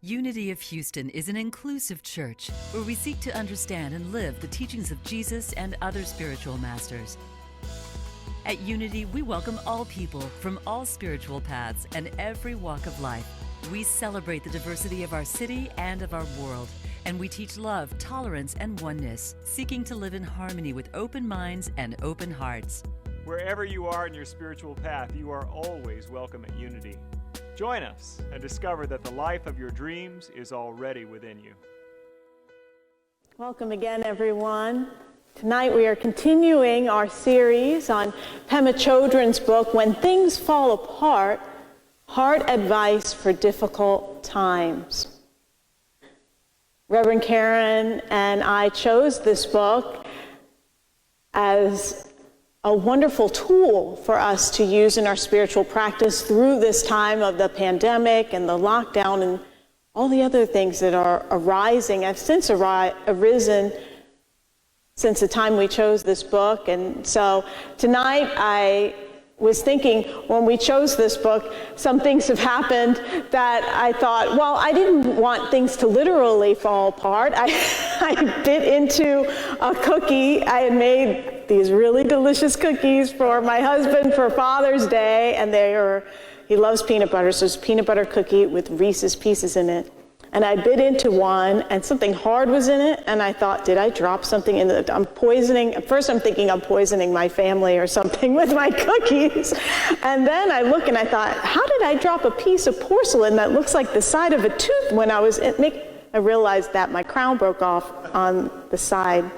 Unity of Houston is an inclusive church where we seek to understand and live the teachings of Jesus and other spiritual masters. At Unity, we welcome all people from all spiritual paths and every walk of life. We celebrate the diversity of our city and of our world, and we teach love, tolerance, and oneness, seeking to live in harmony with open minds and open hearts. Wherever you are in your spiritual path, you are always welcome at Unity. Join us and discover that the life of your dreams is already within you. Welcome again, everyone. Tonight we are continuing our series on Pema Chodron's book, When Things Fall Apart, Heart Advice for Difficult Times. Reverend Karen and I chose this book as a wonderful tool for us to use in our spiritual practice through this time of the pandemic and the lockdown and all the other things that are arising, have since arisen since the time we chose this book. And so tonight I was thinking, when we chose this book, some things have happened that I thought, well, I didn't want things to literally fall apart. I bit into a cookie. I had made these really delicious cookies for my husband for Father's Day, and he loves peanut butter, so it's a peanut butter cookie with Reese's Pieces in it. And I bit into one, and something hard was in it, and I thought, did I drop something in it? At first I'm thinking I'm poisoning my family or something with my cookies. And then I look and I thought, how did I drop a piece of porcelain that looks like the side of a tooth when I realized that my crown broke off on the side.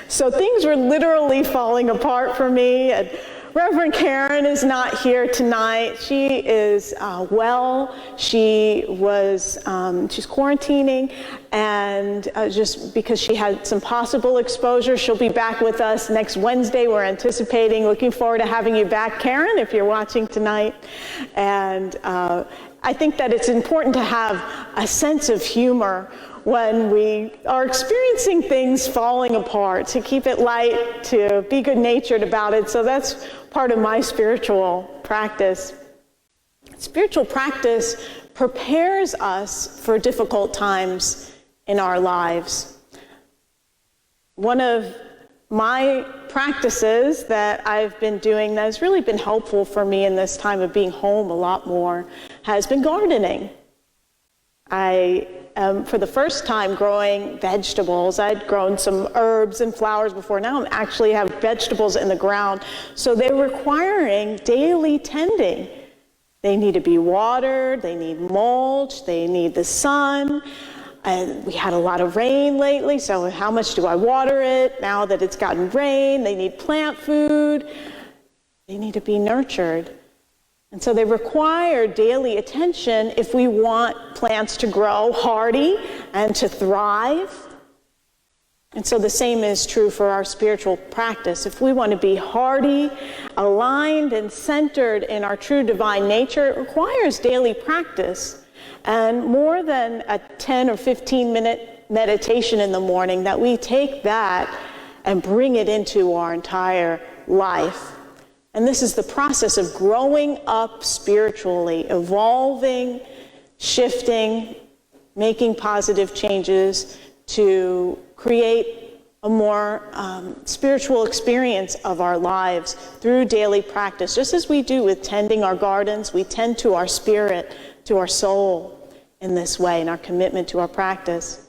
So things were literally falling apart for me. And Reverend Karen is not here tonight. She is well. She's quarantining, and just because she had some possible exposure, she'll be back with us next Wednesday. We're looking forward to having you back, Karen, if you're watching tonight. And I think that it's important to have a sense of humor when we are experiencing things falling apart, to keep it light, to be good-natured about it. So that's part of my spiritual practice. Spiritual practice prepares us for difficult times in our lives. One of my practices that I've been doing that has really been helpful for me in this time of being home a lot more has been gardening. I am, for the first time, growing vegetables. I'd grown some herbs and flowers before. Now I actually have vegetables in the ground. So they're requiring daily tending. They need to be watered, they need mulch, they need the sun. And we had a lot of rain lately, so how much do I water it? Now that it's gotten rain, they need plant food. They need to be nurtured. And so they require daily attention if we want plants to grow hardy and to thrive. And so the same is true for our spiritual practice. If we want to be hardy, aligned, and centered in our true divine nature, it requires daily practice. And more than a 10 or 15-minute meditation in the morning, that we take that and bring it into our entire life. And this is the process of growing up spiritually, evolving, shifting, making positive changes to create a more spiritual experience of our lives through daily practice. Just as we do with tending our gardens, we tend to our spirit, to our soul in this way, in our commitment to our practice.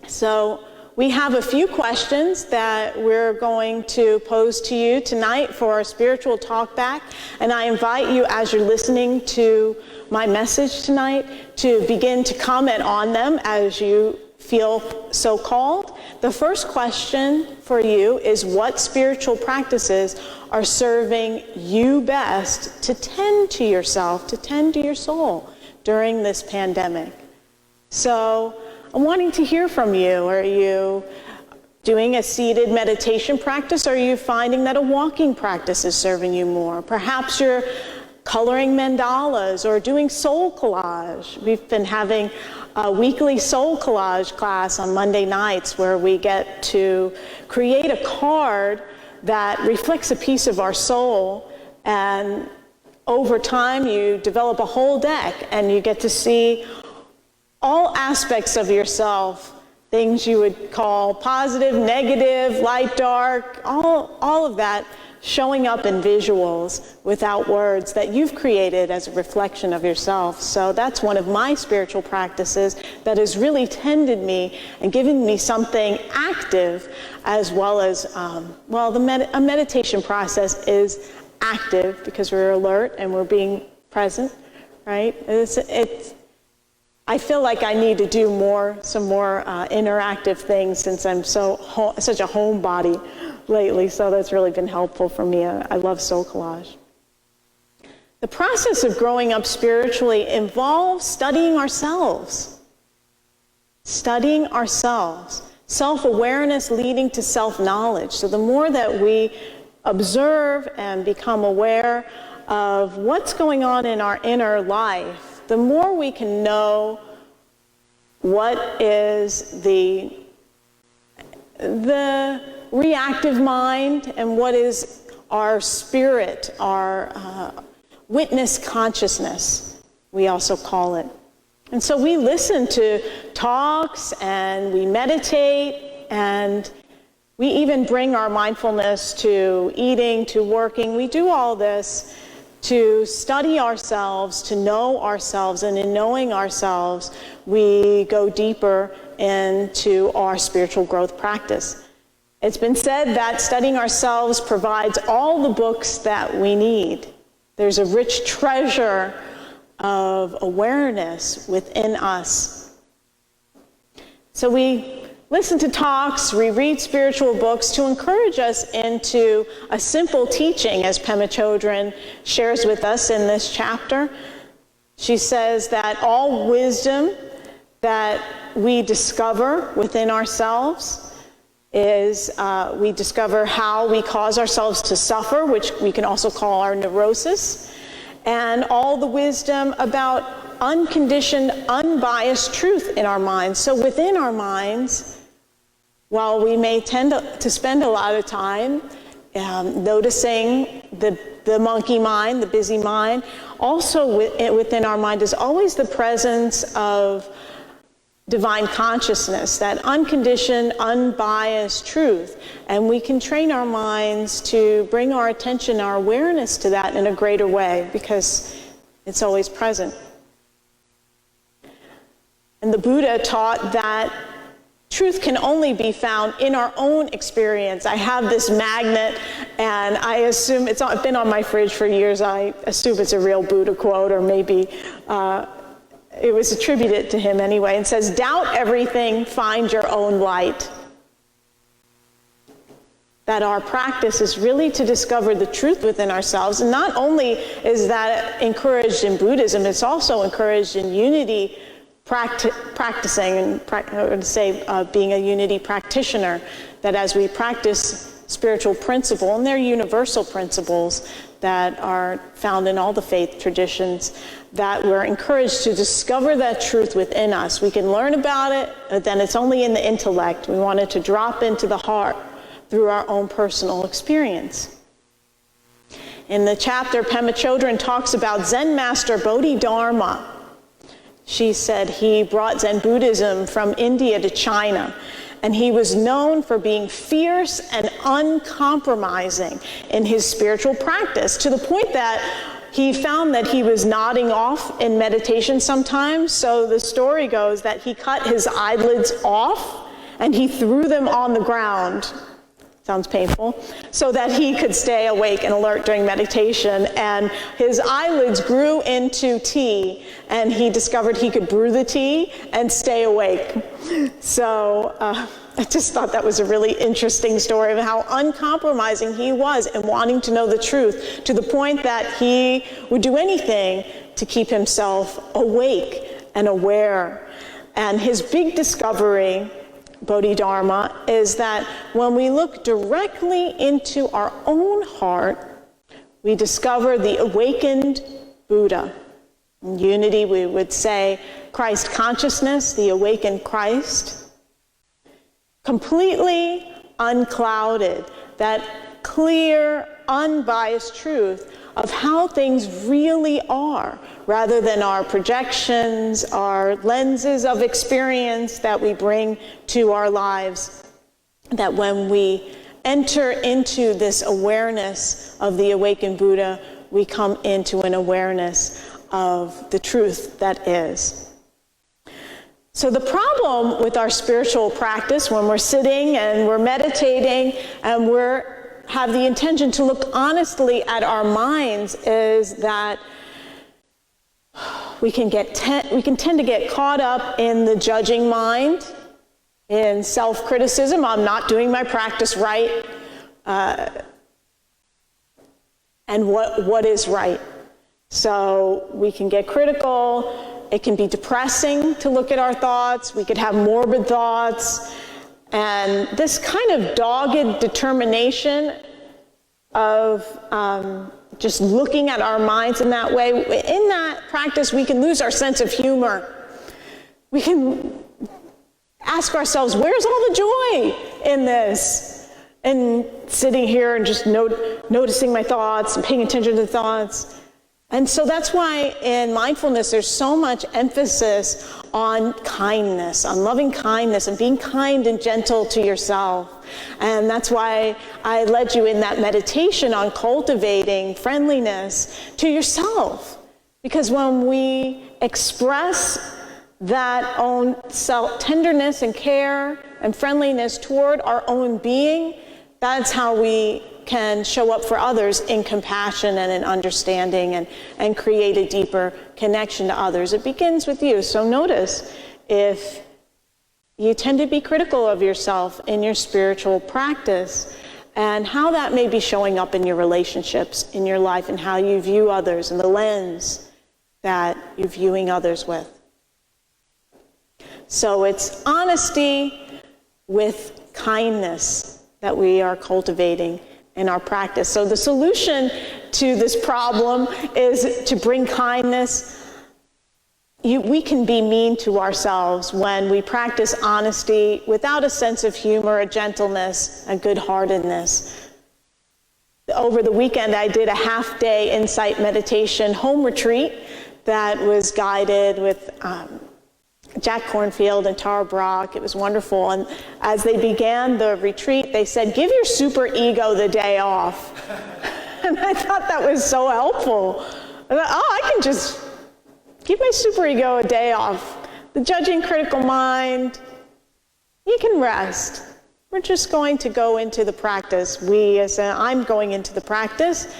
So we have a few questions that we're going to pose to you tonight for our spiritual talk back. And I invite you, as you're listening to my message tonight, to begin to comment on them as you feel so called. The first question for you is, what spiritual practices are serving you best to tend to yourself, to tend to your soul during this pandemic? So I'm wanting to hear from you. Are you doing a seated meditation practice? Or are you finding that a walking practice is serving you more? Perhaps you're coloring mandalas or doing soul collage. We've been having a weekly soul collage class on Monday nights where we get to create a card that reflects a piece of our soul, and over time you develop a whole deck and you get to see all aspects of yourself, things you would call positive, negative, light, dark, all of that showing up in visuals without words that you've created as a reflection of yourself. So that's one of my spiritual practices that has really tended me and given me something active, as well as, a meditation process is active because we're alert and we're being present, right? I feel like I need to do some more interactive things since I'm such a homebody lately, so that's really been helpful for me. I love soul collage. The process of growing up spiritually involves studying ourselves. Studying ourselves. Self-awareness leading to self-knowledge. So the more that we observe and become aware of what's going on in our inner life, the more we can know what is the reactive mind and what is our spirit, our witness consciousness, we also call it. And so we listen to talks and we meditate, and we even bring our mindfulness to eating, to working. We do all this to study ourselves, to know ourselves, and in knowing ourselves, we go deeper into our spiritual growth practice. It's been said that studying ourselves provides all the books that we need. There's a rich treasure of awareness within us. So we listen to talks, we read spiritual books to encourage us into a simple teaching, as Pema Chodron shares with us in this chapter. She says that all wisdom that we discover within ourselves is we discover how we cause ourselves to suffer, which we can also call our neurosis, and all the wisdom about unconditioned, unbiased truth in our minds. So within our minds, while we may tend to spend a lot of time noticing the monkey mind, the busy mind, also within our mind is always the presence of divine consciousness, that unconditioned, unbiased truth. And we can train our minds to bring our attention, our awareness to that in a greater way because it's always present. And the Buddha taught that truth can only be found in our own experience. I have this magnet, and I assume it's been on my fridge for years. I assume it's a real Buddha quote, or maybe it was attributed to him anyway. It says, "Doubt everything, find your own light." That our practice is really to discover the truth within ourselves. And not only is that encouraged in Buddhism, it's also encouraged in unity practicing, and I would say being a unity practitioner, that as we practice spiritual principle, and they're universal principles that are found in all the faith traditions, that we're encouraged to discover that truth within us. We can learn about it, but then it's only in the intellect. We want it to drop into the heart through our own personal experience. In the chapter, Pema Chodron talks about Zen master Bodhidharma. She said he brought Zen Buddhism from India to China, and he was known for being fierce and uncompromising in his spiritual practice, to the point that he found that he was nodding off in meditation sometimes. So the story goes that he cut his eyelids off and he threw them on the ground. Sounds painful. So that he could stay awake and alert during meditation. And his eyelids grew into tea, and he discovered he could brew the tea and stay awake. So I just thought that was a really interesting story of how uncompromising he was in wanting to know the truth, to the point that he would do anything to keep himself awake and aware. And his big discovery, Bodhidharma, is that when we look directly into our own heart, we discover the awakened Buddha. In unity, we would say Christ consciousness, the awakened Christ, completely unclouded, that clear, unbiased truth of how things really are, rather than our projections, our lenses of experience that we bring to our lives. That when we enter into this awareness of the awakened Buddha, we come into an awareness of the truth that is. So the problem with our spiritual practice, when we're sitting and we're meditating and have the intention to look honestly at our minds, is that we can tend to get caught up in the judging mind, in self-criticism. I'm not doing my practice right, and what is right. So we can get critical. It can be depressing to look at our thoughts. We could have morbid thoughts. And this kind of dogged determination of just looking at our minds in that way, in that practice, we can lose our sense of humor. We can ask ourselves, where's all the joy in this? And sitting here and just noticing my thoughts and paying attention to the thoughts. And so that's why in mindfulness there's so much emphasis on kindness, on loving kindness and being kind and gentle to yourself. And that's why I led you in that meditation on cultivating friendliness to yourself. Because when we express that own tenderness and care and friendliness toward our own being, that's how we can show up for others in compassion and in understanding and create a deeper connection to others. It begins with you. So notice if you tend to be critical of yourself in your spiritual practice and how that may be showing up in your relationships, in your life, and how you view others and the lens that you're viewing others with. So it's honesty with kindness that we are cultivating in our practice. So the solution to this problem is to bring kindness. We can be mean to ourselves when we practice honesty without a sense of humor, a gentleness, a good-heartedness. Over the weekend, I did a half-day insight meditation home retreat that was guided with Jack Kornfield and Tara Brock. It was wonderful. And as they began the retreat, they said, give your super ego the day off. And I thought that was so helpful. I thought, I can just give my super ego a day off. The judging critical mind, you can rest. We're just going to go into the practice. I'm going into the practice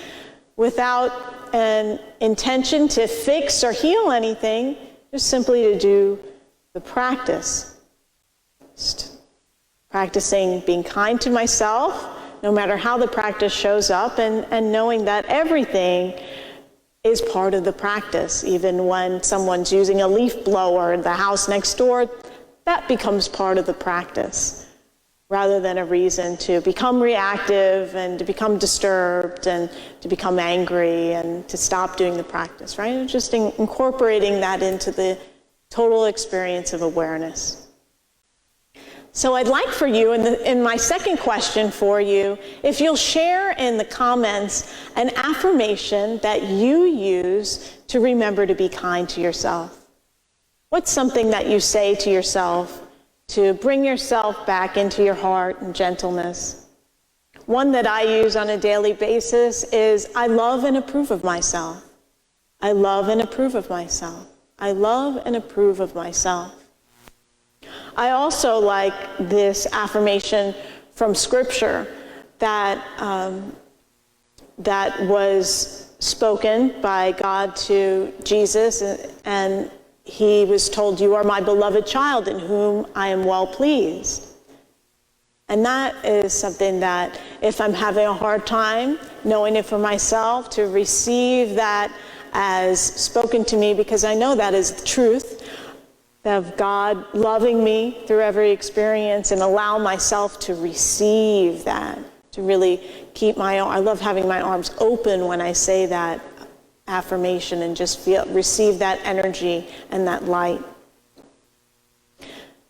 without an intention to fix or heal anything, just simply to do the practice. Just practicing being kind to myself, no matter how the practice shows up, and knowing that everything is part of the practice. Even when someone's using a leaf blower in the house next door, that becomes part of the practice, rather than a reason to become reactive and to become disturbed and to become angry and to stop doing the practice, right? Just incorporating that into the total experience of awareness. So I'd like for you, in my second question for you, if you'll share in the comments an affirmation that you use to remember to be kind to yourself. What's something that you say to yourself to bring yourself back into your heart and gentleness? One that I use on a daily basis is, I love and approve of myself. I love and approve of myself. I love and approve of myself. I also like this affirmation from Scripture that was spoken by God to Jesus, and he was told, you are my beloved child in whom I am well pleased. And that is something that if I'm having a hard time knowing it for myself, to receive that as spoken to me, because I know that is the truth of God loving me through every experience, and allow myself to receive that, to really keep I love having my arms open when I say that affirmation and just receive that energy and that light.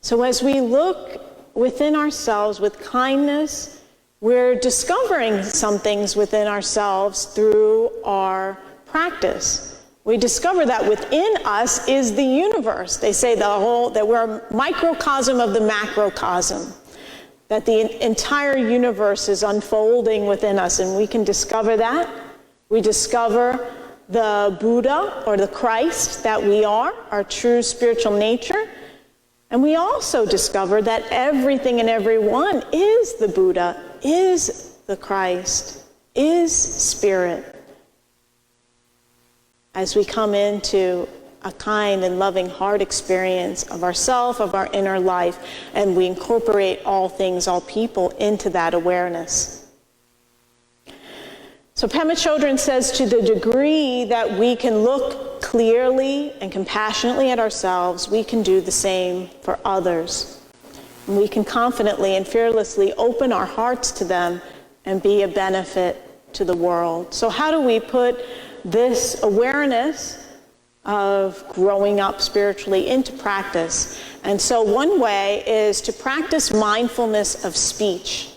So as we look within ourselves with kindness we're discovering some things within ourselves through our practice. We discover that within us is the universe. They say that we're a microcosm of the macrocosm, that the entire universe is unfolding within us, and we can discover that. We discover the Buddha or the Christ that we are, our true spiritual nature. And we also discover that everything and everyone is the Buddha, is the Christ, is spirit. As we come into a kind and loving heart experience of ourself, of our inner life, and we incorporate all things, all people into that awareness. So Pema Chodron says, to the degree that we can look clearly and compassionately at ourselves, we can do the same for others. And we can confidently and fearlessly open our hearts to them and be a benefit to the world. So how do we put this awareness of growing up spiritually into practice? And so one way is to practice mindfulness of speech.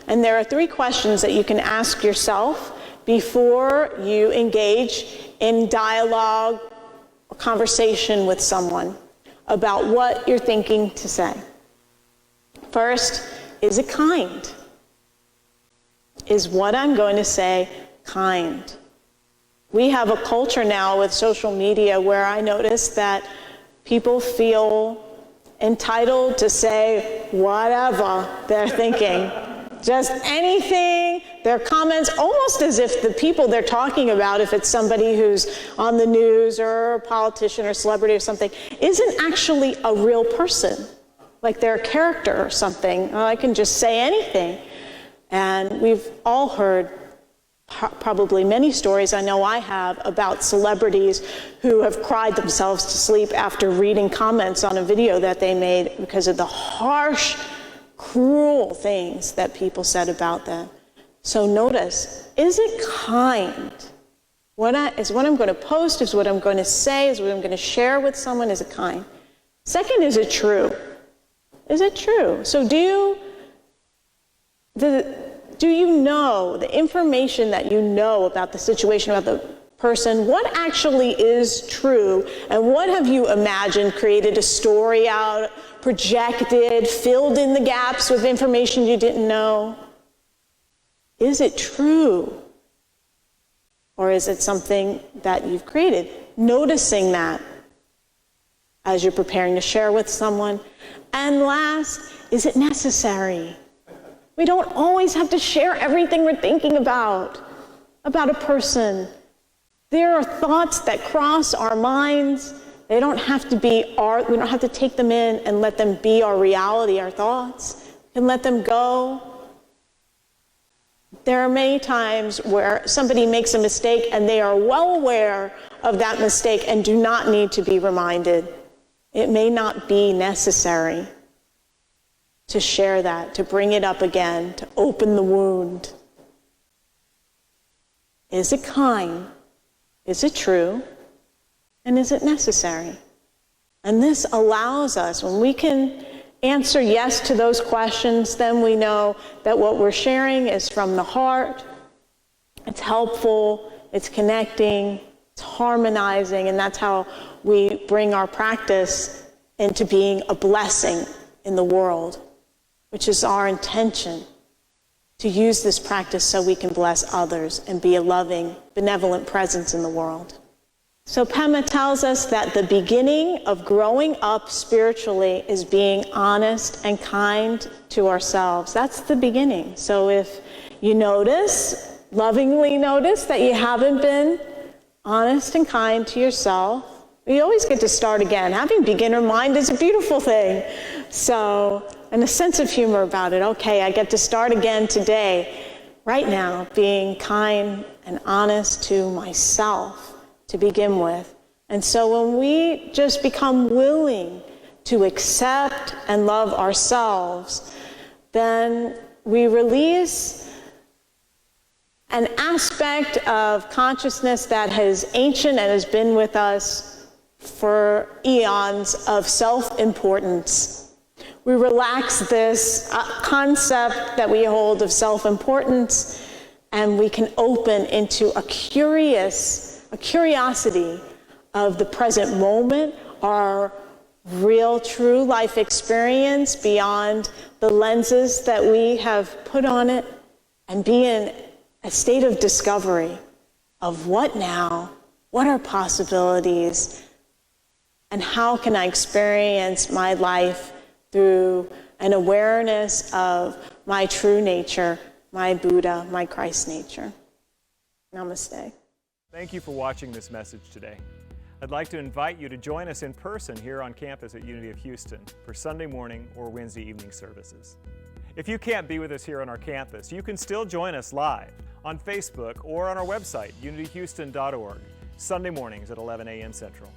And there are 3 questions that you can ask yourself before you engage in dialogue or conversation with someone about what you're thinking to say. First, is it kind? Is what I'm going to say kind? We have a culture now with social media where I notice that people feel entitled to say whatever they're thinking. Just anything, their comments, almost as if the people they're talking about, if it's somebody who's on the news or a politician or celebrity or something, isn't actually a real person, like they're a character or something. I can just say anything. And we've all heard probably many stories, I know I have, about celebrities who have cried themselves to sleep after reading comments on a video that they made because of the harsh, cruel things that people said about them. So notice, is it kind? Is what I'm going to post, is what I'm going to say, is what I'm going to share with someone, is it kind? Second, is it true? Is it true? So do you know the information that you know about the situation, about the person, what actually is true, and what have you imagined, created a story out, projected, filled in the gaps with information you didn't know? Is it true? Or is it something that you've created? Noticing that as you're preparing to share with someone. And last, is it necessary? We don't always have to share everything we're thinking about a person. There are thoughts that cross our minds. They don't have to be we don't have to take them in and let them be our reality, our thoughts. We can let them go. There are many times where somebody makes a mistake and they are well aware of that mistake and do not need to be reminded. It may not be necessary to share that, to bring it up again, to open the wound. Is it kind? Is it true? And is it necessary? And this allows us, when we can answer yes to those questions, then we know that what we're sharing is from the heart, it's helpful, it's connecting, it's harmonizing, and that's how we bring our practice into being a blessing in the world, which is our intention, to use this practice so we can bless others and be a loving, benevolent presence in the world. So Pema tells us that the beginning of growing up spiritually is being honest and kind to ourselves. That's the beginning. So if you notice, lovingly notice that you haven't been honest and kind to yourself, we always get to start again. Having beginner mind is a beautiful thing. So, and a sense of humor about it. Okay, I get to start again today, right now, being kind and honest to myself to begin with. And so when we just become willing to accept and love ourselves, then we release an aspect of consciousness that is ancient and has been with us for eons, of self-importance. we relax this concept that we hold of self-importance, and we can open into a curiosity of the present moment, our real, true life experience beyond the lenses that we have put on it, and be in a state of discovery of what now, what are possibilities, and how can I experience my life through an awareness of my true nature, my Buddha, my Christ nature. Namaste. Thank you for watching this message today. I'd like to invite you to join us in person here on campus at Unity of Houston for Sunday morning or Wednesday evening services. If you can't be with us here on our campus, you can still join us live on Facebook or on our website, unityhouston.org, Sunday mornings at 11 a.m. Central.